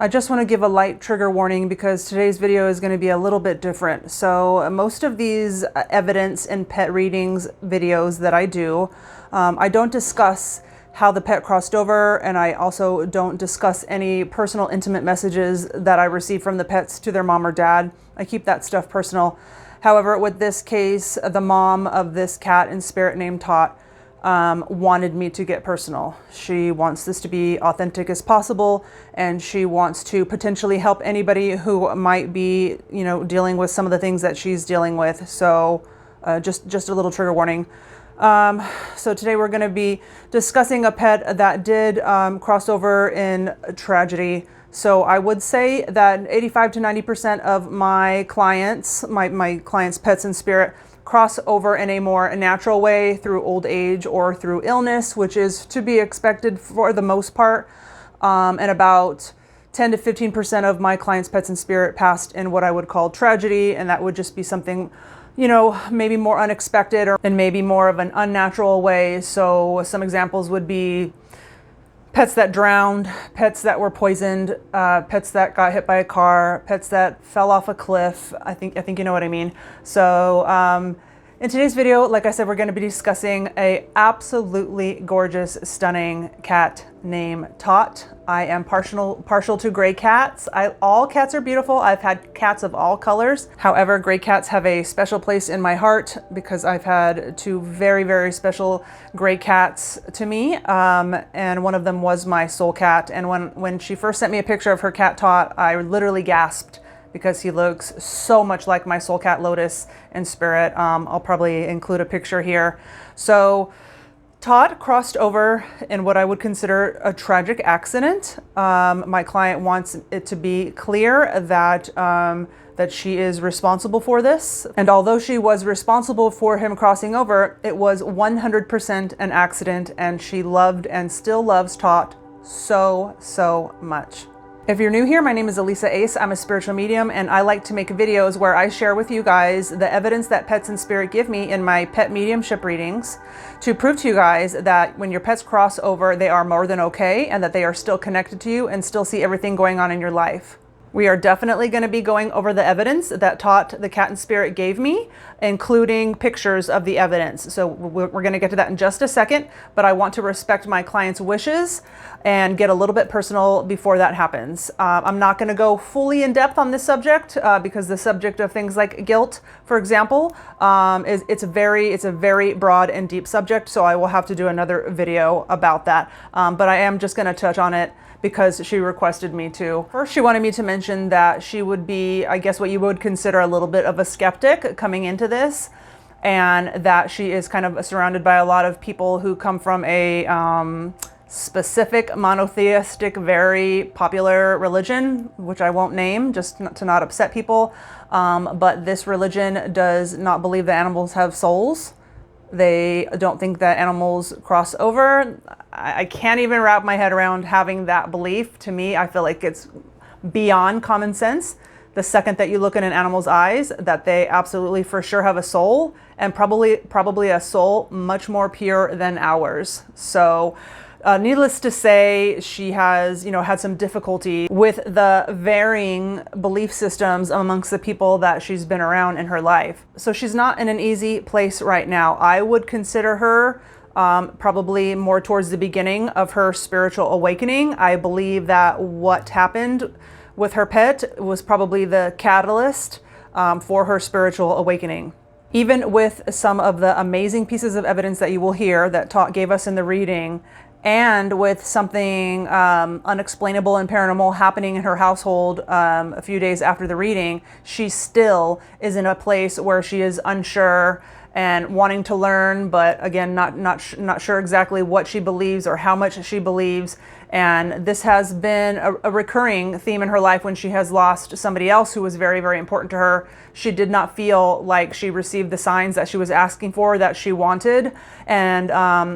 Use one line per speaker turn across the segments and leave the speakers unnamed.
I just want to give a light trigger warning because today's video is going to be a little bit different. So most of these evidence and pet readings videos that I do, I don't discuss how the pet crossed over, and I also don't discuss any personal intimate messages that I receive from the pets to their mom or dad. I keep that stuff personal. However, with this case, the mom of this cat in spirit named Tot wanted me to get personal. She wants this to be authentic as possible, and she wants to potentially help anybody who might be, dealing with some of the things that she's dealing with. So just a little trigger warning. So today we're going to be discussing a pet that did cross over in tragedy. So I would say that 85 to 90% of my clients, my clients' pets in spirit, cross over in a more natural way through old age or through illness, which is to be expected for the most part. And about 10 to 15% of my clients' pets in spirit passed in what I would call tragedy, and that would just be something, maybe more unexpected or in maybe more of an unnatural way. So some examples would be pets that drowned, pets that were poisoned, pets that got hit by a car, pets that fell off a cliff. I think you know what I mean. So in today's video, like I said, we're going to be discussing a absolutely gorgeous, stunning cat named Tot. I am partial to gray cats. All cats are beautiful. I've had cats of all colors. However, gray cats have a special place in my heart because I've had two very, very special gray cats to me. And one of them was my soul cat. And when she first sent me a picture of her cat Tot, I literally gasped because he looks so much like my soul cat Lotus in spirit. I'll probably include a picture here. So Tot crossed over in what I would consider a tragic accident. My client wants it to be clear that that she is responsible for this. And although she was responsible for him crossing over, it was 100% an accident, and she loved and still loves Tot so much. If you're new here, my name is Elisa Ace. I'm a spiritual medium, and I like to make videos where I share with you guys the evidence that pets in spirit give me in my pet mediumship readings to prove to you guys that when your pets cross over, they are more than okay, and that they are still connected to you and still see everything going on in your life. We are definitely going to be going over the evidence that Tot, the cat in spirit, gave me, including pictures of the evidence. So we're going to get to that in just a second, but I want to respect my client's wishes and get a little bit personal before that happens. I'm not going to go fully in depth on this subject because the subject of things like guilt, for example, it's a very broad and deep subject. So I will have to do another video about that. But I am just going to touch on it because she requested me to. First, she wanted me to mention that she would be, I guess, what you would consider a little bit of a skeptic coming into this, and that she is kind of surrounded by a lot of people who come from a specific monotheistic, very popular religion, which I won't name just to not upset people. But this religion does not believe that animals have souls. They don't think that animals cross over. I can't even wrap my head around having that belief. To me, I feel like it's beyond common sense. The second that you look in an animal's eyes, that they absolutely for sure have a soul, and probably a soul much more pure than ours. So needless to say, she has, had some difficulty with the varying belief systems amongst the people that she's been around in her life. So she's not in an easy place right now. I would consider her probably more towards the beginning of her spiritual awakening. I believe that what happened with her pet was probably the catalyst for her spiritual awakening. Even with some of the amazing pieces of evidence that you will hear that Tot gave us in the reading, and with something unexplainable and paranormal happening in her household a few days after the reading, she still is in a place where she is unsure and wanting to learn, but again, not sure exactly what she believes or how much she believes. And this has been a recurring theme in her life. When she has lost somebody else who was very, very important to her, she did not feel like she received the signs that she was asking for, that she wanted. And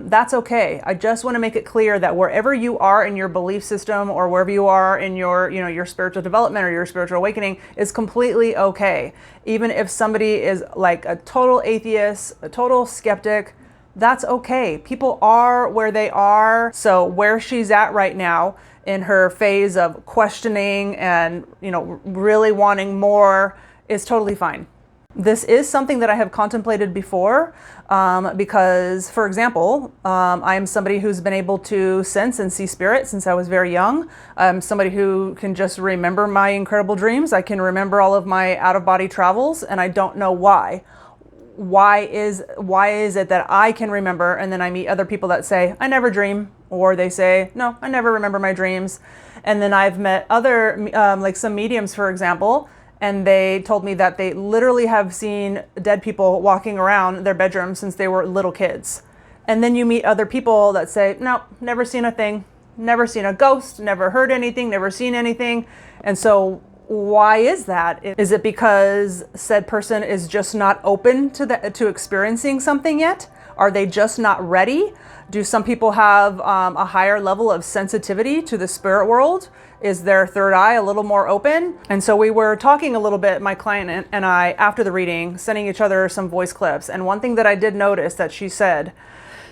that's okay. I just want to make it clear that wherever you are in your belief system, or wherever you are in your, your spiritual development or your spiritual awakening, is completely okay. Even if somebody is like a total atheist, a total skeptic, That's okay. People are where they are. So where she's at right now in her phase of questioning and, really wanting more is totally fine. This is something that I have contemplated before because, for example, I am somebody who's been able to sense and see spirit since I was very young. I'm somebody who can just remember my incredible dreams. I can remember all of my out-of-body travels, and I don't know why. Why is it that I can remember, and then I meet other people that say, I never dream, or they say, no, I never remember my dreams. And then I've met other, like some mediums, for example, and they told me that they literally have seen dead people walking around their bedroom since they were little kids. And then you meet other people that say, no, never seen a thing, never seen a ghost, never heard anything, never seen anything. And so why is that? Is it because said person is just not open to experiencing something yet? Are they just not ready? Do some people have a higher level of sensitivity to the spirit world? Is their third eye a little more open? And so we were talking a little bit, my client and I, after the reading, sending each other some voice clips. And one thing that I did notice that she said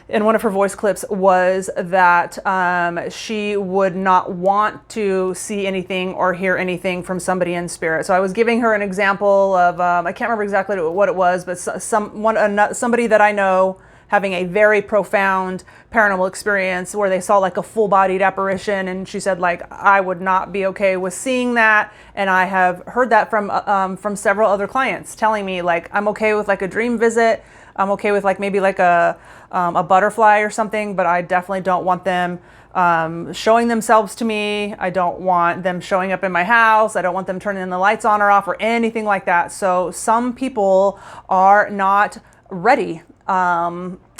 in one of her voice clips was that she would not want to see anything or hear anything from somebody in spirit. So I was giving her an example of, I can't remember exactly what it was, but somebody that I know having a very profound paranormal experience where they saw like a full-bodied apparition, and she said, like, I would not be okay with seeing that. And I have heard that from several other clients telling me, like, I'm okay with like a dream visit, I'm okay with like maybe like a butterfly or something, but I definitely don't want them showing themselves to me. I don't want them showing up in my house. I don't want them turning the lights on or off or anything like that. So some people are not ready.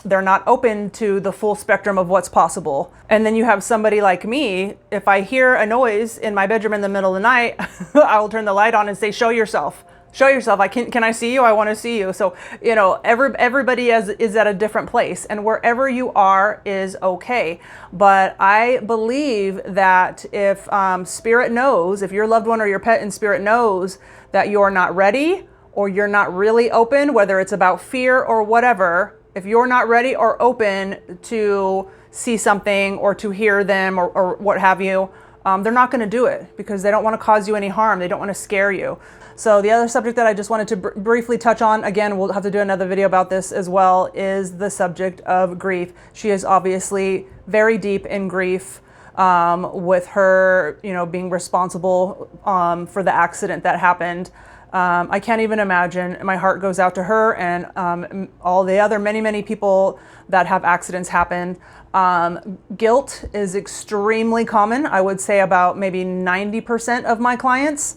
They're not open to the full spectrum of what's possible. And then you have somebody like me, if I hear a noise in my bedroom in the middle of the night, I will turn the light on and say, show yourself. Show yourself. Can I see you? I want to see you. So, everybody is at a different place, and wherever you are is okay. But I believe that if spirit knows, if your loved one or your pet in spirit knows that you're not ready or you're not really open, whether it's about fear or whatever, if you're not ready or open to see something or to hear them or what have you, they're not going to do it because they don't want to cause you any harm. They don't want to scare you. So the other subject that I just wanted to briefly touch on, again, we'll have to do another video about this as well, is the subject of grief. She is obviously very deep in grief with her, being responsible for the accident that happened. I can't even imagine. My heart goes out to her and all the other many people that have accidents happen. Guilt is extremely common. I would say about maybe 90% of my clients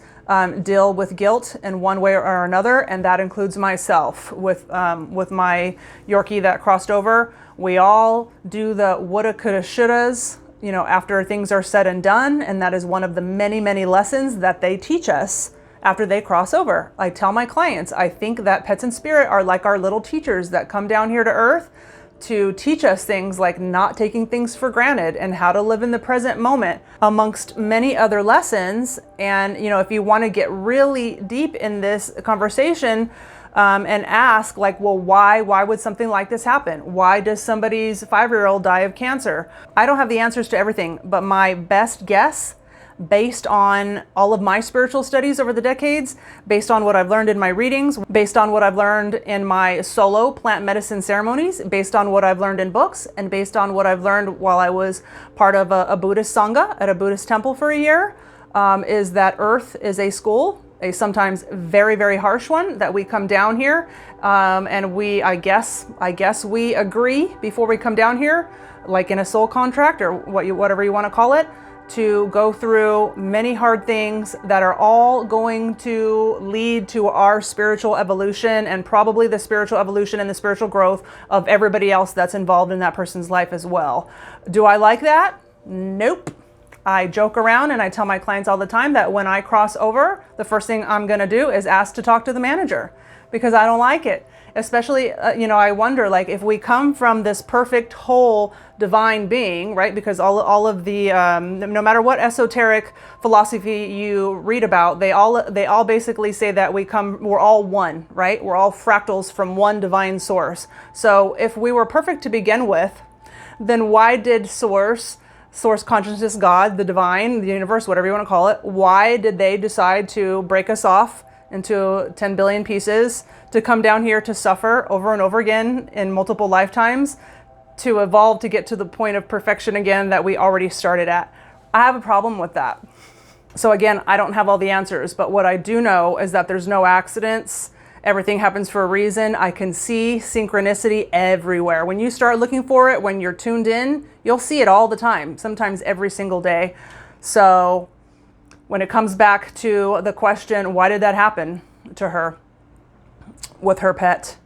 deal with guilt in one way or another, and that includes myself with my Yorkie that crossed over. We all do the woulda, coulda, shouldas, after things are said and done, and that is one of the many lessons that they teach us after they cross over. I tell my clients, I think that pets in spirit are like our little teachers that come down here to earth to teach us things like not taking things for granted and how to live in the present moment, amongst many other lessons. And, if you want to get really deep in this conversation and ask, like, well, why would something like this happen? Why does somebody's 5-year-old die of cancer? I don't have the answers to everything, but my best guess, based on all of my spiritual studies over the decades, based on what I've learned in my readings, based on what I've learned in my solo plant medicine ceremonies, based on what I've learned in books, and based on what I've learned while I was part of a Buddhist Sangha at a Buddhist temple for a year, is that Earth is a school, a sometimes very harsh one, that we come down here and I guess we agree before we come down here, like in a soul contract or whatever you want to call it, to go through many hard things that are all going to lead to our spiritual evolution, and probably the spiritual evolution and the spiritual growth of everybody else that's involved in that person's life as well. Do I like that? Nope. I joke around and I tell my clients all the time that when I cross over, the first thing I'm going to do is ask to talk to the manager, because I don't like it. especially, you know, I wonder, like, if we come from this perfect, whole, divine being, right? Because all of the, no matter what esoteric philosophy you read about, they all basically say that we're all one, right? We're all fractals from one divine source. So if we were perfect to begin with, then why did source consciousness, God, the divine, the universe, whatever you want to call it, why did they decide to break us off into 10 billion pieces, to come down here to suffer over and over again in multiple lifetimes, to evolve to get to the point of perfection again that we already started at? I have a problem with that. So again, I don't have all the answers, but what I do know is that there's no accidents. Everything happens for a reason. I can see synchronicity everywhere. When you start looking for it, when you're tuned in, you'll see it all the time, sometimes every single day. So when it comes back to the question, why did that happen to her with her pet?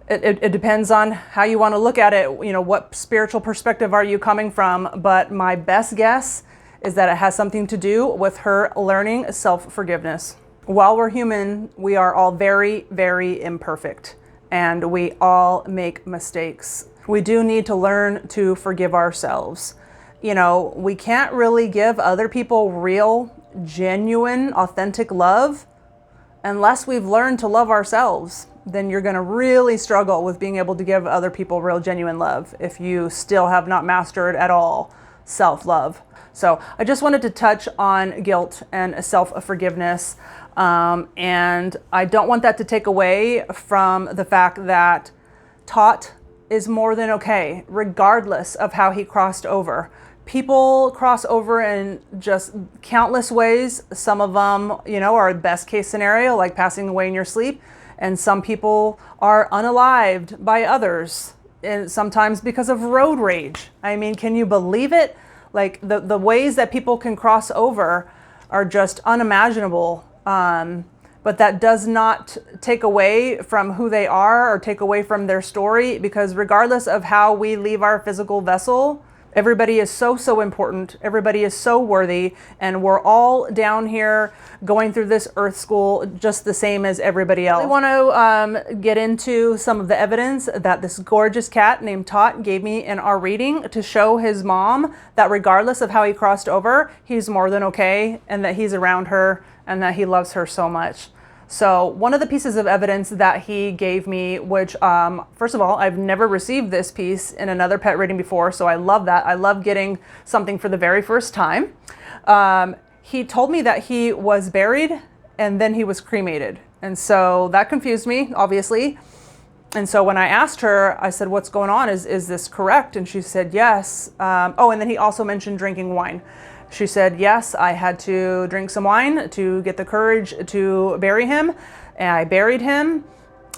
It depends on how you want to look at it. You know, what spiritual perspective are you coming from? But my best guess is that it has something to do with her learning self-forgiveness. While we're human, we are all very, very imperfect, and we all make mistakes. We do need to learn to forgive ourselves. You know, we can't really give other people real, genuine, authentic love unless we've learned to love ourselves. Then you're going to really struggle with being able to give other people real, genuine love if you still have not mastered at all self-love. So I just wanted to touch on guilt and self-forgiveness. And I don't want that to take away from the fact that Tot is more than okay, regardless of how he crossed over. People cross over in just countless ways. Some of them, you know, are best case scenario, like passing away in your sleep. And some people are unalived by others, and sometimes because of road rage. I mean, can you believe it? Like the ways that people can cross over are just unimaginable. But that does not take away from who they are or take away from their story, because regardless of how we leave our physical vessel, everybody is so important. Everybody is so worthy, and we're all down here going through this earth school just the same as everybody else. I want to get into some of the evidence that this gorgeous cat named Tot gave me in our reading to show his mom that regardless of how he crossed over, he's more than okay, and that he's around her and that he loves her so much. So one of the pieces of evidence that he gave me, which first of all, I've never received this piece in another pet reading before, so I love that. I love getting something for the very first time. He told me that he was buried and then he was cremated. And so that confused me, obviously. And so when I asked her, I said, what's going on? Is this correct? And she said, yes. Oh, and then he also mentioned drinking wine. She said, yes, I had to drink some wine to get the courage to bury him. And I buried him.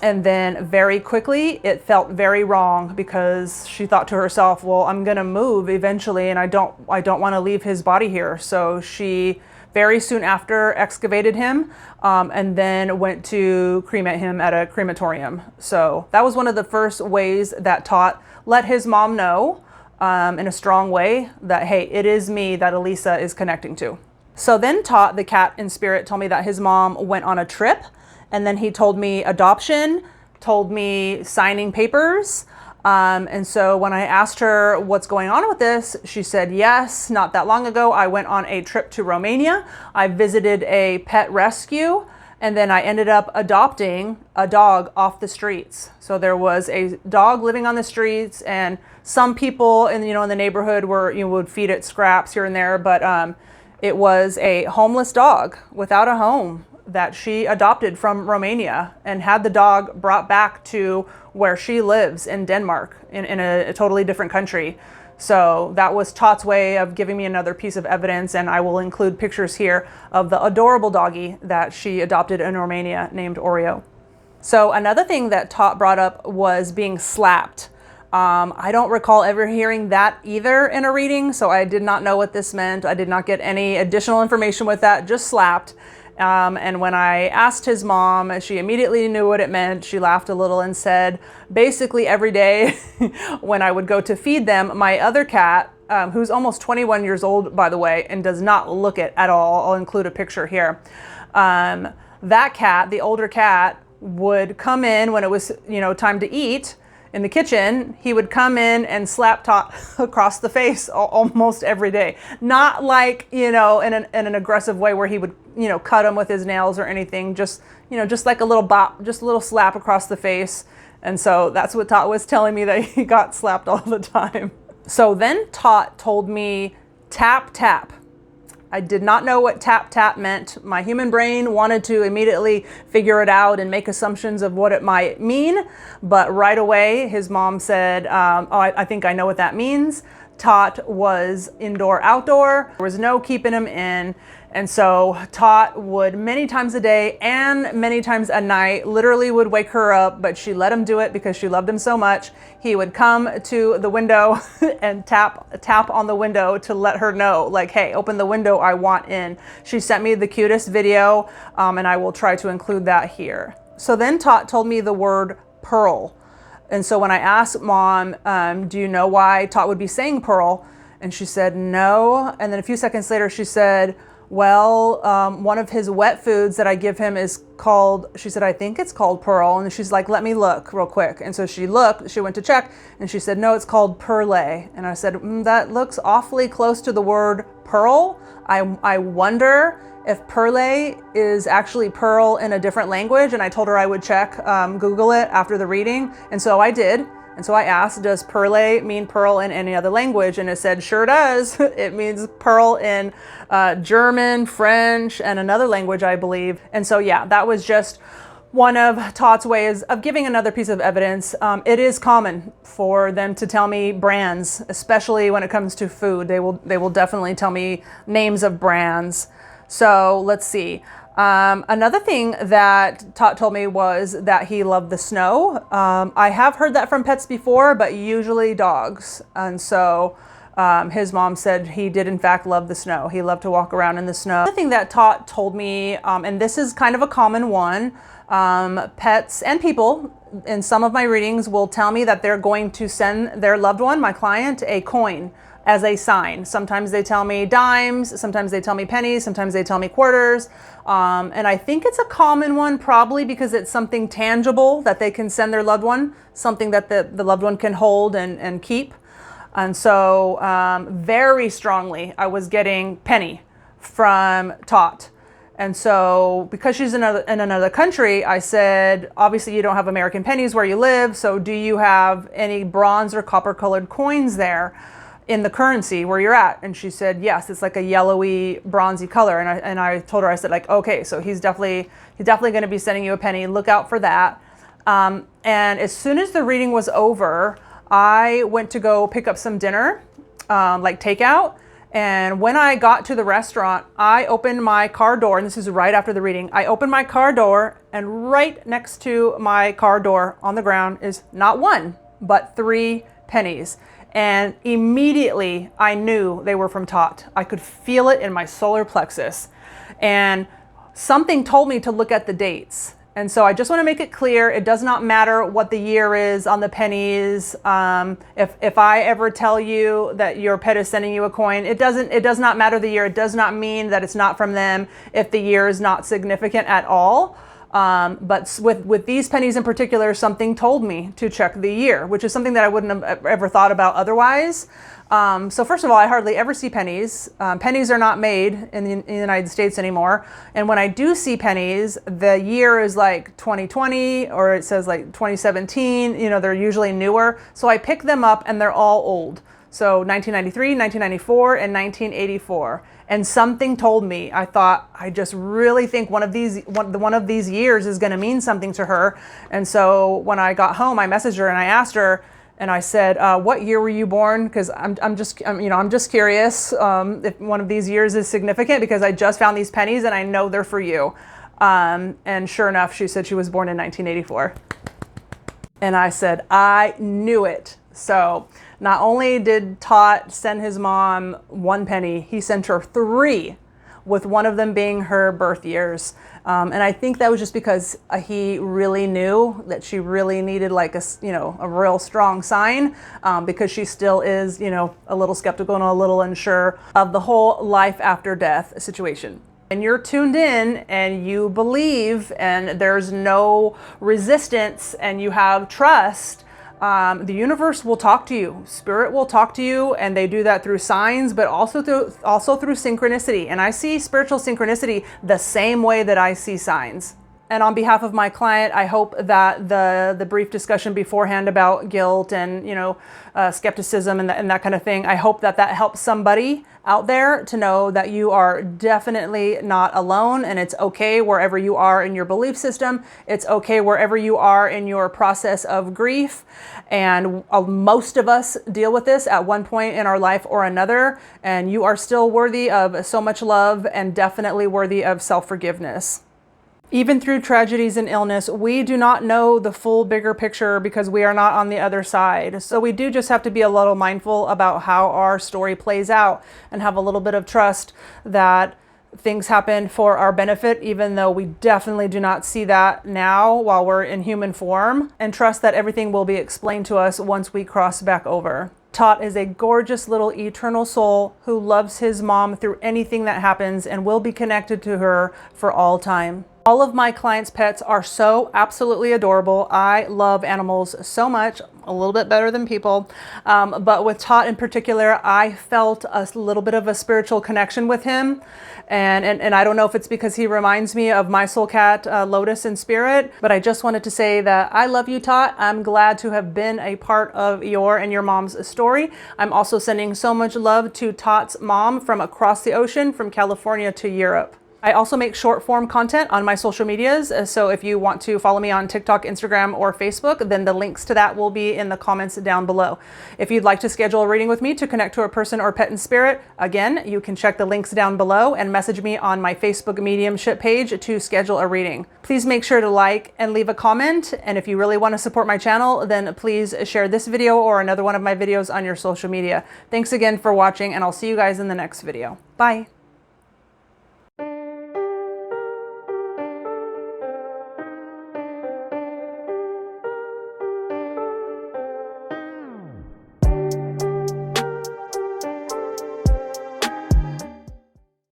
And then very quickly, it felt very wrong, because she thought to herself, well, I'm going to move eventually, and I don't want to leave his body here. So she very soon after excavated him, and then went to cremate him at a crematorium. So that was one of the first ways that Tot let his mom know, in a strong way, that, hey, it is me that Elisa is connecting to. So then Tot, the cat in spirit, told me that his mom went on a trip, and then he told me adoption, told me signing papers. And so when I asked her what's going on with this, she said, yes, not that long ago, I went on a trip to Romania. I visited a pet rescue, and then I ended up adopting a dog off the streets. So there was a dog living on the streets, and some people in the neighborhood would feed it scraps here and there, but it was a homeless dog without a home that she adopted from Romania, and had the dog brought back to where she lives in Denmark, in a totally different country. So that was Tot's way of giving me another piece of evidence, and I will include pictures here of the adorable doggie that she adopted in Romania named Oreo. So another thing that Tot brought up was being slapped. I don't recall ever hearing that either in a reading, so I did not know what this meant. I did not get any additional information with that, just slapped. And when I asked his mom, she immediately knew what it meant. She laughed a little and said, basically every day when I would go to feed them, my other cat, who's almost 21 years old, by the way, and does not look it at all. I'll include a picture here. That cat, the older cat, would come in when it was, time to eat in the kitchen. He would come in and slap Tot across the face almost every day. Not like, in an aggressive way where he would, cut him with his nails or anything. Just, just like a little bop, just a little slap across the face. And so that's what Tot was telling me, that he got slapped all the time. So then Tot told me tap, tap. I did not know what tap, tap meant. My human brain wanted to immediately figure it out and make assumptions of what it might mean. But right away, his mom said, I think I know what that means. Tot was indoor, outdoor. There was no keeping him in. And so Tot would many times a day and many times a night, literally would wake her up, but she let him do it because she loved him so much. He would come to the window and tap on the window to let her know, like, hey, open the window, I want in. She sent me the cutest video, and I will try to include that here. So then Tot told me the word pearl. And so when I asked Mom, do you know why Tot would be saying pearl? And she said, no. And then a few seconds later, she said, well, one of his wet foods that I give him is called, she said, I think it's called pearl. And she's like, let me look real quick. And so she looked, she went to check, and she said, no, it's called pearl. And I said, that looks awfully close to the word pearl. I wonder if pearl is actually pearl in a different language. And I told her I would check, Google it after the reading. And so I did. And so I asked, does pearl mean pearl in any other language? And it said, sure does. It means pearl in German, French, and another language, I believe. And so, yeah, that was just one of Tot's ways of giving another piece of evidence. It is common for them to tell me brands, especially when it comes to food. They will definitely tell me names of brands. So let's see. Another thing that Tot told me was that he loved the snow. I have heard that from pets before, but usually dogs. And so his mom said he did in fact love the snow. He loved to walk around in the snow. Another thing that Tot told me, and this is kind of a common one, pets and people in some of my readings will tell me that they're going to send their loved one, my client, a coin as a sign. Sometimes they tell me dimes, sometimes they tell me pennies, sometimes they tell me quarters. And I think it's a common one, probably because it's something tangible that they can send their loved one, something that the loved one can hold and keep. And so very strongly, I was getting penny from Tot. And so because she's in another country, I said, obviously you don't have American pennies where you live, so do you have any bronze or copper colored coins there in the currency where you're at? And she said, yes, it's like a yellowy, bronzy color. And I told her, I said, like, okay, so he's definitely going to be sending you a penny. Look out for that. And as soon as the reading was over, I went to go pick up some dinner, like takeout. And when I got to the restaurant, I opened my car door, and this is right after the reading. I opened my car door, and right next to my car door on the ground is not one, but 3 pennies. And immediately I knew they were from Tot. I could feel it in my solar plexus. And something told me to look at the dates. And so I just want to make it clear, it does not matter what the year is on the pennies. If I ever tell you that your pet is sending you a coin, it does not matter the year. It does not mean that it's not from them if the year is not significant at all. But with these pennies in particular, something told me to check the year, which is something that I wouldn't have ever thought about otherwise. So first of all, I hardly ever see pennies. Pennies are not made in the United States anymore. And when I do see pennies, the year is like 2020 or it says like 2017. They're usually newer. So I pick them up and they're all old. So 1993, 1994, and 1984. And something told me, I thought, I just really think one of these years is going to mean something to her. And so when I got home, I messaged her and I asked her, and I said, what year were you born? Because I'm just curious if one of these years is significant, because I just found these pennies and I know they're for you. And sure enough, she said she was born in 1984. And I said, I knew it. So not only did Tot send his mom 1 penny, he sent her 3, with one of them being her birth years. And I think that was just because he really knew that she really needed like a real strong sign, because she still is, a little skeptical and a little unsure of the whole life after death situation. and you're tuned in and you believe and there's no resistance and you have trust, the universe will talk to you. Spirit will talk to you, and they do that through signs, but also through synchronicity. And I see spiritual synchronicity the same way that I see signs. And on behalf of my client, I hope that the brief discussion beforehand about guilt and skepticism and that kind of thing, I hope that helps somebody out there to know that you are definitely not alone, and it's okay wherever you are in your belief system. It's okay wherever you are in your process of grief. And most of us deal with this at one point in our life or another, and you are still worthy of so much love and definitely worthy of self-forgiveness. Even through tragedies and illness, we do not know the full bigger picture because we are not on the other side. So we do just have to be a little mindful about how our story plays out and have a little bit of trust that things happen for our benefit, even though we definitely do not see that now while we're in human form, and trust that everything will be explained to us once we cross back over. Tot is a gorgeous little eternal soul who loves his mom through anything that happens and will be connected to her for all time. All of my clients' pets are so absolutely adorable. I love animals so much, a little bit better than people. But with Tot in particular, I felt a little bit of a spiritual connection with him. And I don't know if it's because he reminds me of my soul cat, Lotus in spirit, but I just wanted to say that I love you, Tot. I'm glad to have been a part of your and your mom's story. I'm also sending so much love to Tot's mom from across the ocean, from California to Europe. I also make short form content on my social medias, so if you want to follow me on TikTok, Instagram, or Facebook, then the links to that will be in the comments down below. If you'd like to schedule a reading with me to connect to a person or pet in spirit, again, you can check the links down below and message me on my Facebook mediumship page to schedule a reading. Please make sure to like and leave a comment, and if you really want to support my channel, then please share this video or another one of my videos on your social media. Thanks again for watching, and I'll see you guys in the next video. Bye!